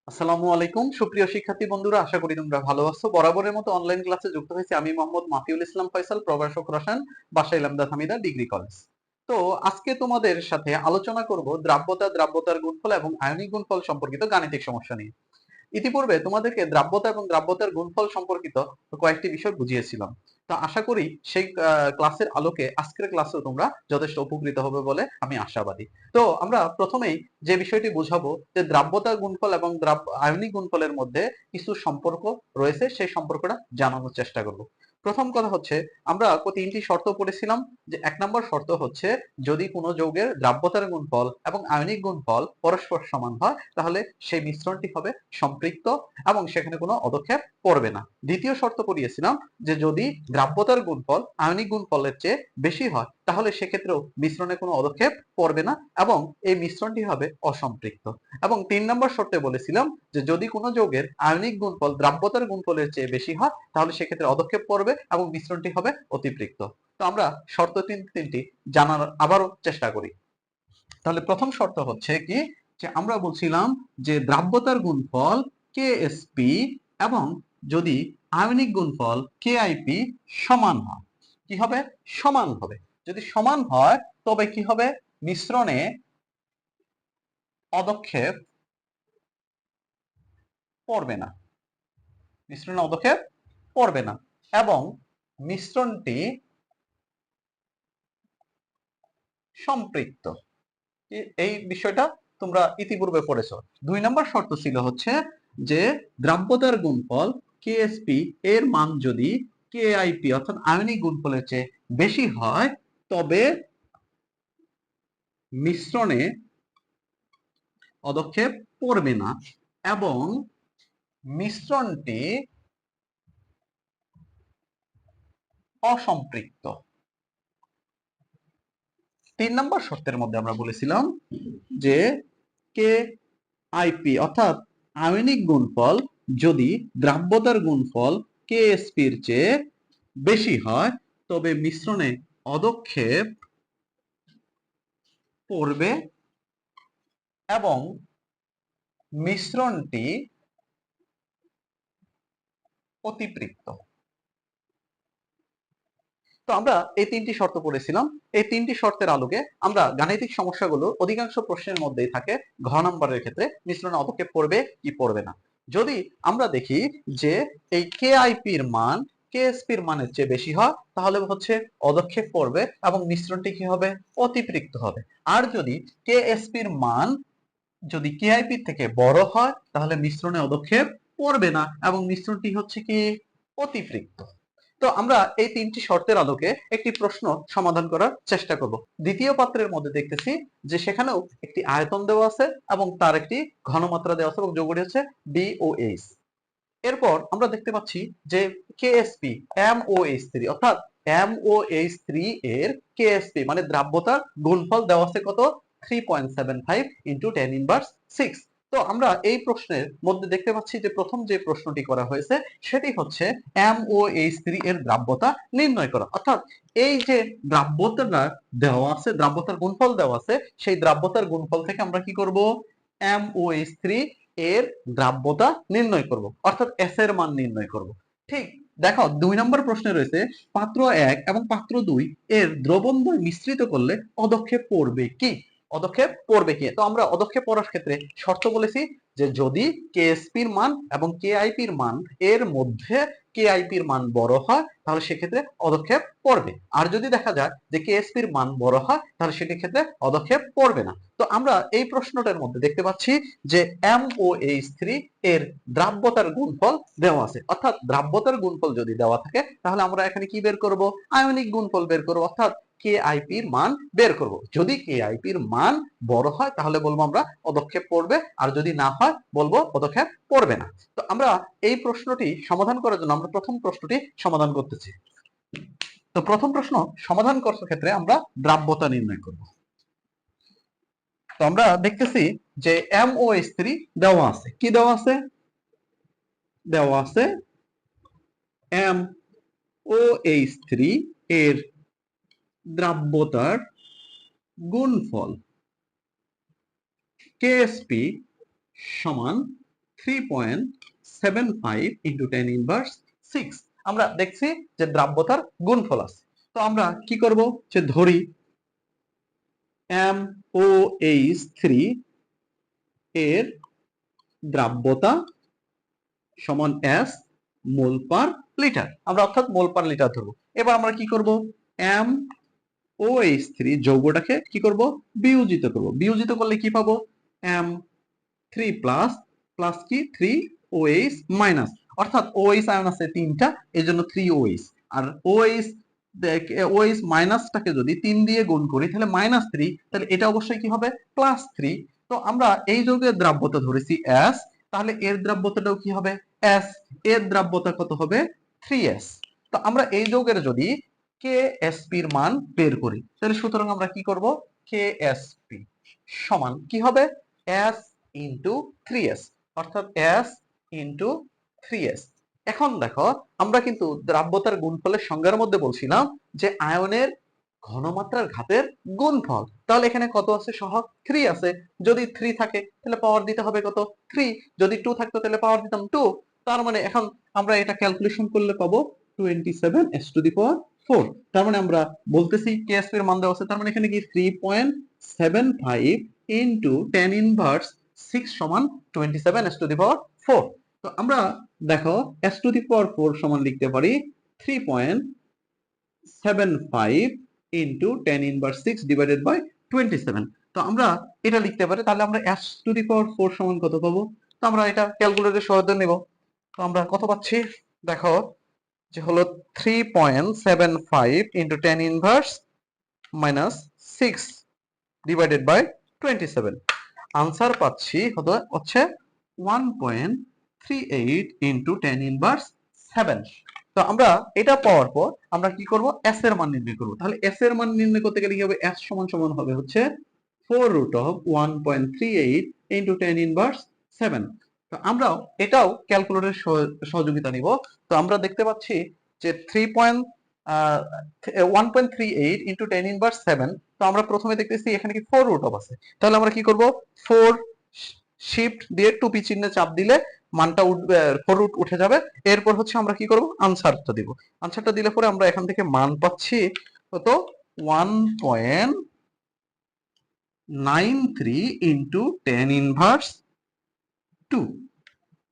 আসসালামু আলাইকুম সুপ্রিয় শিক্ষার্থী বন্ধুরা, আশা করি তোমরা ভালো আছো। বরাবরের মতো অনলাইন ক্লাসে যুক্ত হয়েছি আমি মোহাম্মদ মাফিউল ইসলাম ফয়সাল, প্রভাষক রসায়ন, বাসাইল আমদাদ হামিদা ডিগ্রি কলেজ। তো আজকে তোমাদের সাথে আলোচনা করব দ্রাব্যতা, দ্রাব্যতার গুণফল এবং আয়নিক গুণফল সম্পর্কিত গাণিতিক সমস্যা নিয়ে। ইতিপূর্বে তোমাদেরকে দ্রাব্যতা এবং দ্রাব্যতার গুণফল সম্পর্কিত কয়েকটি বিষয় বুঝিয়েছিলাম। তো আশা করি সেই ক্লাসের আলোকে আজকের ক্লাসেও তোমরা যথেষ্ট উপকৃত হবে বলে আমি আশাবাদী। তো আমরা প্রথমেই যে বিষয়টি বুঝাবো যে দ্রাব্যতার গুণফল এবং আয়নিক গুণফলের মধ্যে কিছু সম্পর্ক রয়েছে, সেই সম্পর্কটা জানানোর চেষ্টা করব। প্রথম কথা হচ্ছে, আমরা তিনটি শর্ত পড়েছিলাম। যে এক নম্বর শর্ত হচ্ছে, যদি কোনো যৌগের দ্রাব্যতার গুণফল এবং আয়নিক গুণফল পরস্পর সমান হয় তাহলে সেই মিশ্রণটি হবে সম্পৃক্ত এবং সেখানে কোনো অদক্ষেপ পড়বে না। দ্বিতীয় শর্ত পড়িয়েছিলাম যে যদি দ্রাব্যতার গুণফল আয়নিক গুণফলের চেয়ে বেশি হয় তাহলে সেক্ষেত্রেও মিশ্রণে কোনো অদক্ষেপ পড়বে না এবং এই মিশ্রণটি হবে অসম্পৃক্ত। এবং তিন নম্বর শর্তে বলেছিলাম যে যদি কোনো যৌগের আয়নিক গুণফল দ্রাব্যতার গুণফলের চেয়ে বেশি হয় তাহলে সেক্ষেত্রে অদক্ষেপ পড়বে এবং মিশ্রণটি হবে অতিপৃক্ত। তো আমরা শর্ত তিনটি জানার আবারও চেষ্টা করি। তাহলে প্রথম শর্ত হচ্ছে কি, যে আমরা বলছিলাম যে দ্রাব্যতার গুণফল কেএসপি এবং যদি আয়নিক গুণফল কেআইপি সমান হয়, কি হবে? সমান হবে। যদি সমান হয় তবে কি হবে? মিশ্রণে অদক্ষেপ পড়বে না, মিশ্রণে অদক্ষেপ পড়বে না এবং মিশ্রণটি সম্পৃক্ত। এই বিষয়টা তোমরা ইতিপূর্বে পড়েছো। দুই নম্বর শর্ত ছিল হচ্ছে যে দ্রাব্যতার গুণফল কেএসপি এর মান যদি কেআইপি অর্থাৎ আয়নিক গুণফলের চেয়ে বেশি হয় তবে মিশ্রণে অদক্ষেপ পড়বে না এবং মিশ্রণটি অসম্পৃক্ত। তিন নম্বর শর্তের মধ্যে আমরা বলেছিলাম যে কে আইপি অর্থাৎ আয়নিক গুণফল যদি দ্রাব্যতার গুণফল কেএসপির চেয়ে বেশি হয় তবে মিশ্রণে অদক্ষেপ পড়বে এবং মিশ্রণটি অতিপৃক্ত। তো আমরা এই তিনটি শর্ত পড়েছিলাম। এই তিনটি শর্তের আলোকে আমরা গাণিতিক সমস্যাগুলো অধিকাংশ প্রশ্নের মধ্যেই থাকে ঘ নম্বরের ক্ষেত্রে মিশ্রণে অদক্ষেপ পড়বে কি পড়বে না। যদি আমরা দেখি যে এই কেআইপির মান কেএসপির মানের চেয়ে বেশি হয় তাহলে হচ্ছে অদক্ষেপ পড়বে এবং মিশ্রণটি কি হবে? অতিপৃক্ত হবে। আর যদি কেএসপির মান যদি কেআইপির থেকে বড় হয় তাহলে মিশ্রণে অদক্ষেপ পড়বে না এবং মিশ্রণটি হচ্ছে কি? অতিপৃক্ত। তো আমরা এই তিনটি শর্তের আলোকে একটি প্রশ্ন সমাধান করার চেষ্টা করব। দ্বিতীয় পাত্রের মধ্যে দেখতেছি যে সেখানেও একটি আয়তন দেওয়া আছে এবং তার একটি ঘনমাত্রা দেওয়া আছে এবং যৌগটি হচ্ছে BOH। এরপর আমরা দেখতে পাচ্ছি যে কেএসপি MOH3 অর্থাৎ MOH3 এর কেএসপি মানে দ্রাব্যতার গুণফল দেওয়া আছে কত? 3.75 ইন্টু 10 ইনভার্স 6। তো আমরা এই প্রশ্নের মধ্যে দেখতে পাচ্ছি যে প্রথম যে প্রশ্নটি করা হয়েছে সেটি হচ্ছে MOH3 এর দ্রাব্যতা নির্ণয় করা। অর্থাৎ এই যে দ্রাব্যতাটা দেওয়া আছে, দ্রাব্যতার গুণফল দেওয়া আছে, সেই দ্রাব্যতার গুণফল থেকে আমরা কি করব? MOH3 এর দ্রাব্যতা নির্ণয় করব অর্থাৎ এস এর মান নির্ণয় করব। ঠিক দেখো 2 নম্বর প্রশ্নে রয়েছে পাত্র 1 এবং পাত্র 2 এর দ্রবণদ্বয় মিশ্রিত করলে অদক্ষেপ পড়বে কি? অদক্ষেপ পড়বে কি? তো আমরা অদক্ষেপ পড়ার ক্ষেত্রে শর্ত বলেছি যে যদি কেএসপির মান এবং কেআইপির মান এর মধ্যে কেআইপির মান বড় হয় তাহলে সেক্ষেত্রে অদক্ষেপ পড়বে। আর যদি দেখা যায় যে কেএসপির মান বড় হয় তাহলে সেটির ক্ষেত্রে অদক্ষেপ পড়বে না। তো আমরা এই প্রশ্নটার মধ্যে দেখতে পাচ্ছি যে MOH3 এর দ্রাব্যতার গুণফল দেওয়া আছে। অর্থাৎ দ্রাব্যতার গুণফল যদি দেওয়া থাকে তাহলে আমরা এখানে কি বের করব? আয়নিক গুণফল বের করব অর্থাৎ কেআইপি এর মান বের করব। যদি কেআইপি এর মান বড় হয় তাহলে বলবো আমরা অদক্ষেপ পড়বে, আর যদি না হয় বলবো পদক্ষেপ পড়বে না। তো আমরা এই প্রশ্নটি সমাধান করার জন্য আমরা প্রথম প্রশ্নটি সমাধান করতেছি। তো প্রথম প্রশ্ন সমাধান করার ক্ষেত্রে আমরা দ্রাব্যতা নির্ণয় করব। তো আমরা দেখতেছি যে MOH3 দেওয়া আছে। কি দেওয়া আছে? দেওয়া আছে MOH3 এর দ্রাব্যতার গুণফল KSP সমান 3.75 ইন্টু 10 ইনভার্স 6। আমরা দেখছি যে দ্রাব্যতার গুণফল আছে। তো আমরা কি করব, যে ধরি MOH3 এর দ্রাব্যতা সমান S মোল পার লিটার। আমরা অর্থাৎ মোল পার লিটার ধরবো। এবার আমরা কি করব, MOH3 যৌগটাকে কি করব, বিয়োজিত করব। বিয়োজিত করলে কি পাবো, M3 প্লাস প্লাস কি 3OH মাইনাস, অর্থাৎ OH আয়ন আছে তিনটা, এজন্য 3OH। আর OH OH মাইনাসটাকে যদি 3 দিয়ে গুণ করি তাহলে -3, তাহলে এটা অবশ্যই কি হবে, +3। তো আমরা এই যৌগের দ্রাব্যতা ধরেছি S, তাহলে এর দ্রাব্যতাটাও কি হবে S। এর দ্রাব্যতা কত হবে, 3S। তো আমরা এই যৌগের যদি KSP এর মান বের করি, তাহলে সুতরাং আমরা কি করব, KSP সমান কি হবে, S ইন্টু 3S, অর্থাৎ S ইন্টু 3S। এখন দেখো, আমরা কিন্তু দ্রাব্যতার গুণফলের সংজ্ঞার মধ্যে বলছিলাম যে আয়নের ঘনমাত্রার ঘাতের গুণফল। তাহলে এখানে কত আছে, সহগ 3 আছে। যদি 3 থাকে তাহলে পাওয়ার দিতে হবে কত, 3। যদি 2 থাকতো তাহলে পাওয়ার দিতাম 2। তার মানে এখন আমরা এটা ক্যালকুলেশন করলে পাবো 27s⁴। তার মানে আমরা বলতেছি কেএসপি এর মান দেওয়া আছে, তার মানে এখানে কি 3.75 ইনটু 10 ইনভার্স 6 সমান 27s⁴। তো আমরা দেখো s⁴ সমান লিখতে পারি 3.75 ইনটু 10 ইনভার্স 6 ডিভাইডেড বাই 27। তো আমরা এটা লিখতে পারি, তাহলে আমরা s⁴ সমান কত পাবো। তো আমরা এটা ক্যালকুলেটরের সহায়তা নেব। তো আমরা কত পাচ্ছি, দেখো যে হলো 3.75 into 10 inverse minus 6 divided by 27। Answer পাচ্ছি হচ্ছে 1.38 ইনটু 10 ইনভার্স 7। তো আমরা এটা পাওয়ার পর আমরা কি করব, s এর মান নির্ণয় করব। তাহলে s এর মান নির্ণয় করতে গেলে কি হবে, s সমান সমান হবে হচ্ছে 4√1.38 ইনটু 10 ইনভার্স 7। তো আমরা এটাও ক্যালকুলেটরের সহযোগিতা নিব। তো আমরা দেখতে পাচ্ছি যে 1.38 ইনটু 10 ইনভার্স 7। তো আমরা প্রথমে দেখতেছি এখানে কি 4√, তাহলে আমরা কি করব, 4 শিফট দিয়ে টুপি চিহ্নে চাপ দিলে মানটা উঠবে, 4 উঠে যাবে। এরপর হচ্ছে আমরা কি করব, আনসারটা দিব। আনসারটা দিলে পরে আমরা এখান থেকে মান পাচ্ছি কত, 1.93 ইনটু 10 ইনভার্স 2।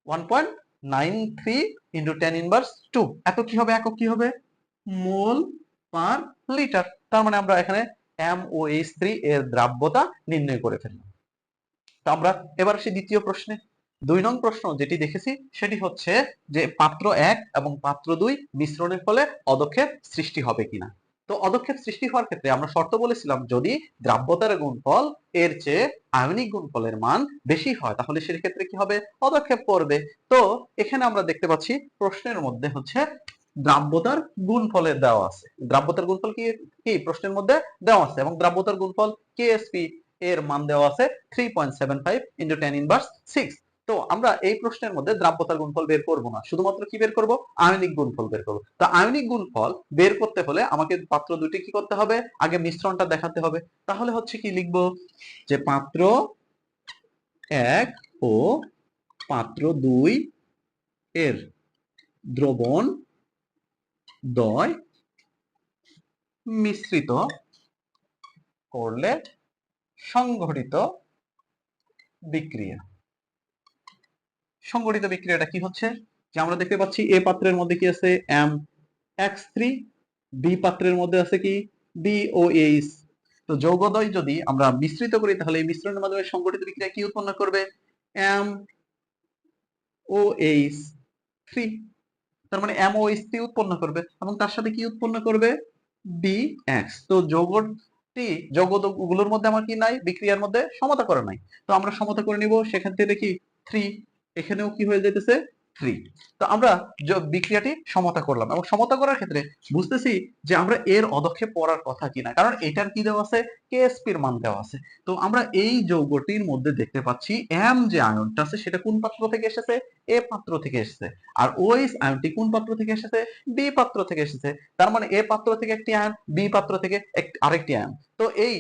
1.93 ইনটু 10 ইনভার্স 2 এত কি হবে, একক কি হবে, মোল পার লিটার। তার মানে আমরা এখানে MOH3 এর দ্রাব্যতা নির্ণয় করে ফেললাম। তো আমরা এবার আসি দ্বিতীয় প্রশ্নে। 2 নং প্রশ্ন যেটি দেখেছি সেটি হচ্ছে যে পাত্র 1 এবং পাত্র 2 মিশ্রণের ফলে অদক্ষেপ সৃষ্টি হবে কিনা। তো অদক্ষেপ সৃষ্টি হওয়ার ক্ষেত্রে আমরা শর্ত বলেছিলাম, যদি দ্রাব্যতার গুণফল এর চেয়ে আয়নিক গুণফলের মান বেশি হয় তাহলে সেক্ষেত্রে কি হবে, অদক্ষেপ পড়বে। তো এখানে আমরা দেখতে পাচ্ছি প্রশ্নের মধ্যে হচ্ছে দ্রাব্যতার গুণফলের দেওয়া আছে। দ্রাব্যতার গুণফল কি কি প্রশ্নের মধ্যে দেওয়া আছে, এবং দ্রাব্যতার গুণফল কেএসপি এর মান দেওয়া আছে 3.75 ইনটু 10 ইনভার্স 6। তো আমরা এই প্রশ্নের মধ্যে দ্রাব্যতার গুণফল বের করব না, শুধুমাত্র কি বের করব, আয়নিক গুণফল বের করব। তো আয়নিক গুণফল বের করতে হলে আমাকে পাত্র দুটি কি করতে হবে, আগে মিশ্রণটা দেখাতে হবে। তাহলে হচ্ছে কি লিখব, যে পাত্র 1 ও পাত্র 2 এর দ্রবণ দ্বয় মিশ্রিত করলে সংঘটিত বিক্রিয়া। সংঘটিত বিক্রিয়াটা কি হচ্ছে, যে আমরা দেখতে পাচ্ছি এ পাত্রের মধ্যে কি আছে, MX3, বি পাত্রের মধ্যে আছে কি BOH। তো যৌগদ্বয় যদি আমরা মিশ্রিত করি তাহলে এই মিশ্রণের মাধ্যমে সংঘটিত বিক্রিয়া কি উৎপন্ন করবে, MOH3। তার মানে MOH3 উৎপন্ন করবে এবং তার সাথে কি উৎপন্ন করবে, BX। তো যৌগগুলোর মধ্যে আমার কি নাই, বিক্রিয়ার মধ্যে সমতা করা নাই। তো আমরা সমতা করে নিব, সেখান থেকে দেখি 3, এখানেও কি হয়ে যাইতেছে 3। তো আমরা বিক্রিয়াটি সমতা করলাম, এবং সমতা করার ক্ষেত্রে বুঝতেছি যে আমরা এর অদক্ষেপ পড়ার কথা কিনা, কারণ এটার কি দেওয়া আছে, কেএসপি এর মান দেওয়া আছে। তো আমরা এই যৌগটির মধ্যে দেখতে পাচ্ছি M যে আয়নটা আছে সেটা কোন পাত্র থেকে এসেছে, এ পাত্র থেকে এসেছে। আর OH আয়নটি কোন পাত্র থেকে এসেছে, বি পাত্র থেকে এসেছে। তার মানে এ পাত্র থেকে একটি আয়ন, বি পাত্র থেকে আরেকটি আয়ন। তো এই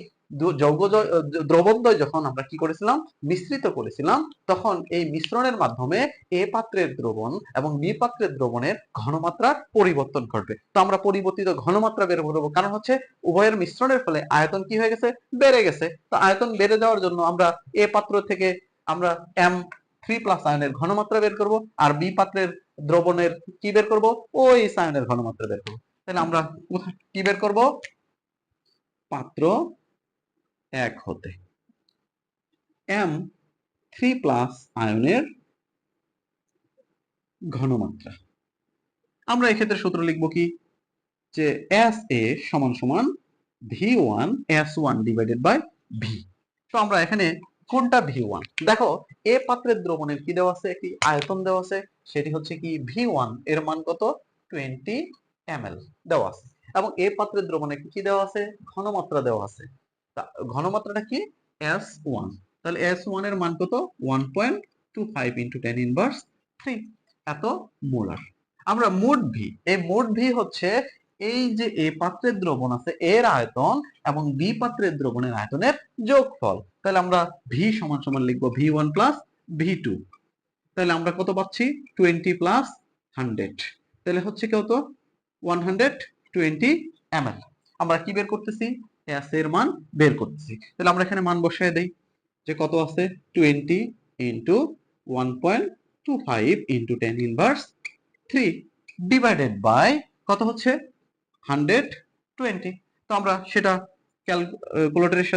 দ্রবণদ্বয় যখন আমরা কি করেছিলাম, মিশ্রিত করেছিলাম, তখন এই মিশ্রণের মাধ্যমে এ পাত্রের দ্রবণ এবং বি পাত্রের দ্রবণের ঘনমাত্রার পরিবর্তন ঘটবে। তো আমরা পরিবর্তিত ঘনমাত্রা বের করবো, কারণ হচ্ছে উভয়ের মিশ্রণের ফলে আয়তন কি হয়ে গেছে, বেড়ে গেছে। তো আয়তন বেড়ে যাওয়ার জন্য আমরা এ পাত্র থেকে আমরা M3+ আয়নের ঘনমাত্রা বের করব, আর বি পাত্রের দ্রবণের কি বের করব, OH আয়নের ঘনমাত্রা বের করব। তাহলে আমরা কি বের করব, পাত্র 1 হতে M3+ আয়নের ঘনমাত্রা। আমরা এক্ষেত্রে সূত্র লিখব কি, যে SA সমান সমান V1S1 ডিভাইডেড বাই V। তো আমরা এখানে কোনটা V1, দেখো এ পাত্রের দ্রবণের কি দেওয়া আছে, একটি আয়তন দেওয়া আছে, সেটি হচ্ছে কি V1, এর মান কত, 20 ml দেওয়া আছে, এবং এ পাত্রের দ্রবণে কি দেওয়া আছে, ঘনমাত্রা দেওয়া আছে। ঘনমাত্রাটা কি, S1। তাহলে S1 এর মান কত, 1.25 × 10⁻³ এত মোলার। আমরা মোট ভি, এই মোট ভি হচ্ছে এই যে এ পাত্রের দ্রবণ আছে এর আয়তন এবং বি পাত্রের দ্রবণের আয়তনের যোগফল। তাহলে আমরা ভি সমান সমান লিখবো V1 + V2। তাহলে আমরা কত পাচ্ছি, 20 + 100, তাহলে হচ্ছে কত, 120 ml। আমরা কি বের করতেছি, S এর মান বের করতেছি। তাহলে আমরা এখানে মান বসিয়ে দেই, যে কত আছে, 20 × 1.25 × 10⁻³ ডিভাইডেড বাই কত হচ্ছে, 120। তো আমরা সেটা ক্যালকুলেটরের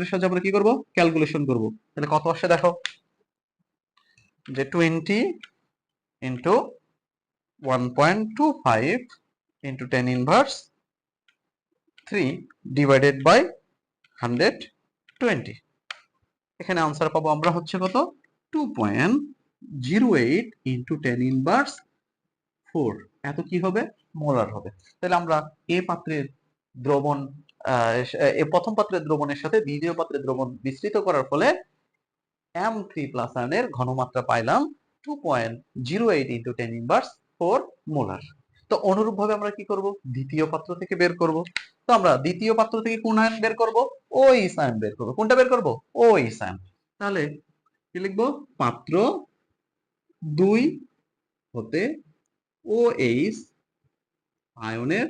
সাহায্যে আমরা কি করব, ক্যালকুলেশন করব। তাহলে কত আসে দেখো, যে 20 × 1.25 × 10⁻³ ডিভাইডেড বাই 120। এখানে आंसर পাবো আমরা হচ্ছে কত, 2.08 × 10⁻⁴ এত কি হবে, মোলার হবে। তাহলে আমরা এ পাত্রের দ্রবণ প্রথম পাত্রের দ্রবণের সাথে দ্বিতীয় পাত্রের দ্রবণ মিশ্রিত করার ফলে M3+ আয়নের ঘনমাত্রা পাইলাম 2.08 × 10⁻⁴ মোলার। তো অনুরূপভাবে আমরা কি করব, দ্বিতীয় পাত্র থেকে বের করব। তো আমরা দ্বিতীয় পাত্র থেকে কোন আয়ন বের করব, OH আয়ন বের করব। কোনটা বের করব, OH আয়ন। তাহলে কি লিখব, পাত্র 2 হতে OH আয়নের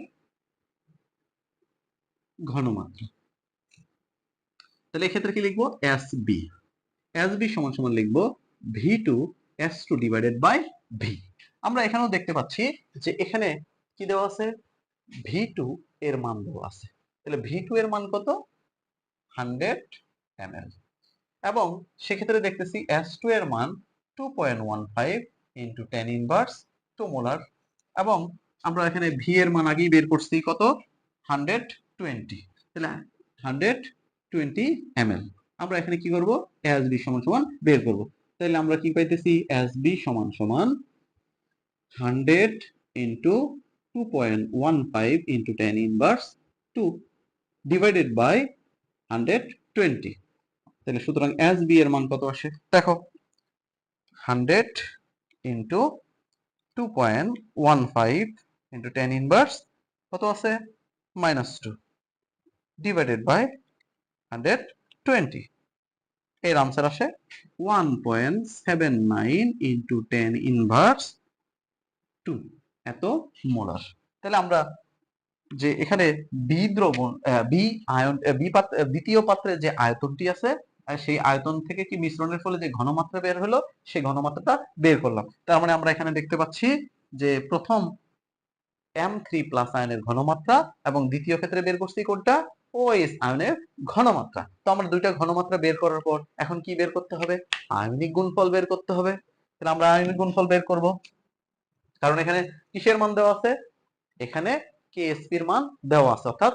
ঘনমাত্রা। তাহলে এক্ষেত্রে কি লিখবো, SB। SB সমান সমান লিখবো V2S2 ডিভাইডেড বাই V। আমরা এখানেও দেখতে পাচ্ছি যে এখানে কি দেওয়া আছে, V2 এর মান দেওয়া আছে। তাহলে V2 এর মান কত, 100 ml, এবং সেক্ষেত্রে দেখতেছি S2 এর মান 2.15 × 10⁻² মোলার, এবং আমরা এখানে V এর মান আগেই বের করছি কত, 120। তাহলে 120 ml। আমরা এখানে কি করব, SB সমান সমান বের করব। তাহলে আমরা কি পাইতেছি, SB সমান সমান 100 × 2.15 × 10⁻² ডিভাইডেড বাই 120। তাহলে সুতরাং SB এর মান কত আসে, দেখো 100 × 2.15 × 10⁻² কত আছে, -2 ডিভাইডেড বাই 120। এর आंसर আসে 1.79 × 10⁻² এত মোলার। তাহলে আমরা যে এখানে বি দ্রবণ বি আয়ন বি পাত্র দ্বিতীয় পাত্রে যে আয়তনটি আছে, সেই আয়তন থেকে কি মিশ্রণের ফলে যে ঘনমাত্রা বের হলো, সেই ঘনমাত্রাটা বের করলাম। তার মানে আমরা এখানে দেখতে পাচ্ছি যে প্রথম M3+ আয়নের ঘনমাত্রা এবং দ্বিতীয় ক্ষেত্রে বের করছি কোনটা, OH আয়নের ঘনমাত্রা। তো আমরা দুইটা ঘনমাত্রা বের করার পর এখন কি বের করতে হবে, আয়নিক গুণফল বের করতে হবে। তাহলে আমরা আয়নিক গুণফল বের করব, কারণ এখানে কিসের মান দেওয়া আছে, এখানে KSP এর মান দেওয়া আছে, অর্থাৎ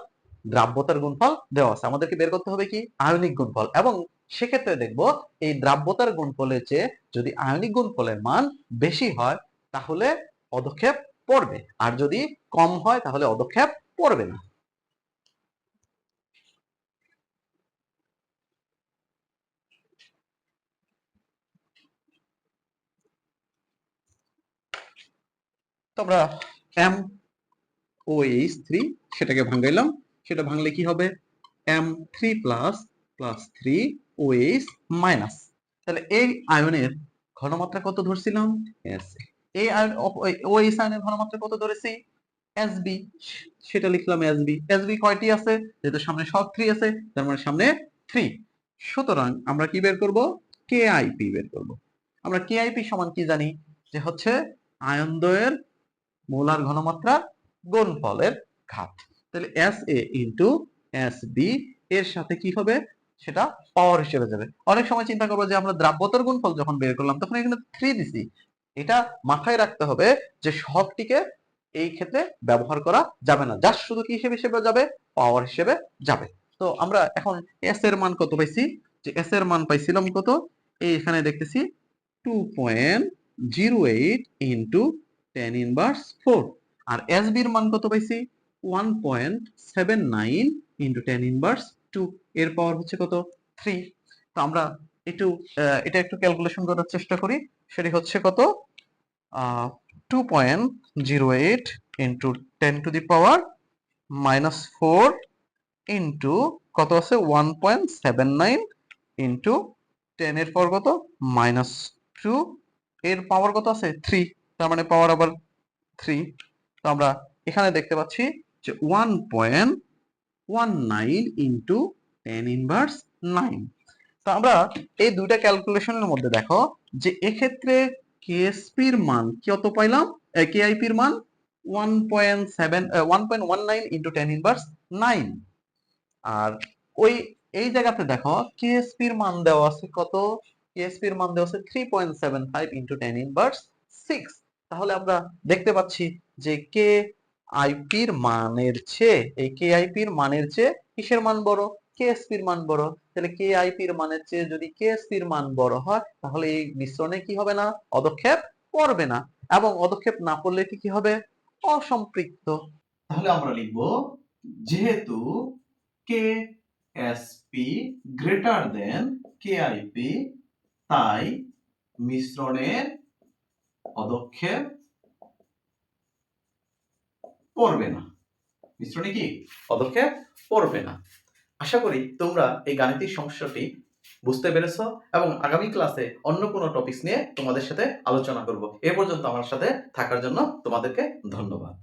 দ্রাব্যতার গুণফল দেওয়া আছে। আমাদেরকে বের করতে হবে কি, আয়নিক গুণফল, এবং সেক্ষেত্রে দেখব এই দ্রাব্যতার গুণফলের চেয়ে যদি আয়নিক গুণফলের মান বেশি হয় তাহলে পদক্ষেপ পড়বে, আর যদি কম হয় তাহলে পদক্ষেপ পড়বে না। তো আমরা MOH3 সেটাকে ভাঙাইলাম, সেটা ভাঙলে কি হবে, M3++3OH মাইনাস। তাহলে এই আয়নের ঘনমাত্রা কত ধরছিলাম? এস। এই আয়ন OH আয়নের ঘনমাত্রা কত ধরেছি? এসবি। সেটা লিখলাম এসবি। এসবি কয়টি আছে? যেহেতু সামনে সব 3 আছে, তার মানে সামনে 3। সুতরাং আমরা কি বের করব? কেআইপি বের করব। আমরা কেআইপি সমান কি জানি? যে হচ্ছে আয়নদ্বয়ের মোলার ঘনমাত্রা গুণফলের ঘাত। তাহলে এসএ ইনটু এসবি এর সাথে কি হবে? সেটা পাওয়ার হিসেবে যাবে। অনেক সময় চিন্তা করবো যে আমরা দ্রাব্যতার গুণফল যখন বের করলাম তখন এখানে 3 দিছি। এটা মাথায় রাখতে হবে যে সবটিকে এই ক্ষেত্রে ব্যবহার করা যাবে না, জাস্ট শুধু কি হিসেবে যাবে? পাওয়ার হিসেবে যাবে। তো আমরা এখন এস এর মান কত পাইছি? যে এস এর মান পাইছিলাম কত? এই এখানে দেখতেছি 2.08 ইনটু 10^4। আর এসবি এর মান কত পাইছি? 1.79 ইনটু 10^2। এর পাওয়ার হচ্ছে কত? 3। তো আমরা এটা একটু ক্যালকুলেশন করার চেষ্টা করি। সেটি হচ্ছে কত? 2.08 ইনটু 10^-4 ইনটু কত আছে? 1.79 ইনটু 10 এর পাওয়ার কত? -2। এর পাওয়ার কত আছে? 3। তার মানে পাওয়ার আবার 3। তো আমরা এখানে দেখতে পাচ্ছি যে 1.19 ইনটু 10^9। তো আমরা এই দুইটা ক্যালকুলেশনের মধ্যে দেখো যে এক্ষেত্রে কেএসপি এর মান কত পাইলাম? কেআইপি এর মান 1.19 ইনটু 10^9। আর ওই এই জায়গাতে দেখো কেএসপি এর মান দেওয়া আছে কত? কেএসপি এর মান দেওয়া আছে 3.75 ইনটু 10^6। তাহলে আমরা দেখতে পাচ্ছি যে কে আইপির মানের চেয়ে, এই কে আইপির মানের চেয়ে কিসের মান বড়? কেএসপির মান বড়। তাহলে কে আইপির মানের চেয়ে যদি কেএসপির মান বড় হয় তাহলে এই মিশ্রণে কি হবে না? পদক্ষেপ পড়বে না। এবং পদক্ষেপ না পড়লে কি হবে? অসম্পৃক্ত। তাহলে আমরা লিখব যেহেতু কেএসপি গ্রেটার দেন কেআইপি তাই মিশ্রণের পদক্ষেপ পড়বে না। মিশ্রণে কি? পদক্ষেপ পড়বে না। আশা করি তোমরা এই গাণিতিক সমস্যাটি বুঝতে পেরেছো এবং আগামী ক্লাসে অন্য কোনো টপিকস নিয়ে তোমাদের সাথে আলোচনা করব। এ পর্যন্ত আমার সাথে থাকার জন্য তোমাদেরকে ধন্যবাদ।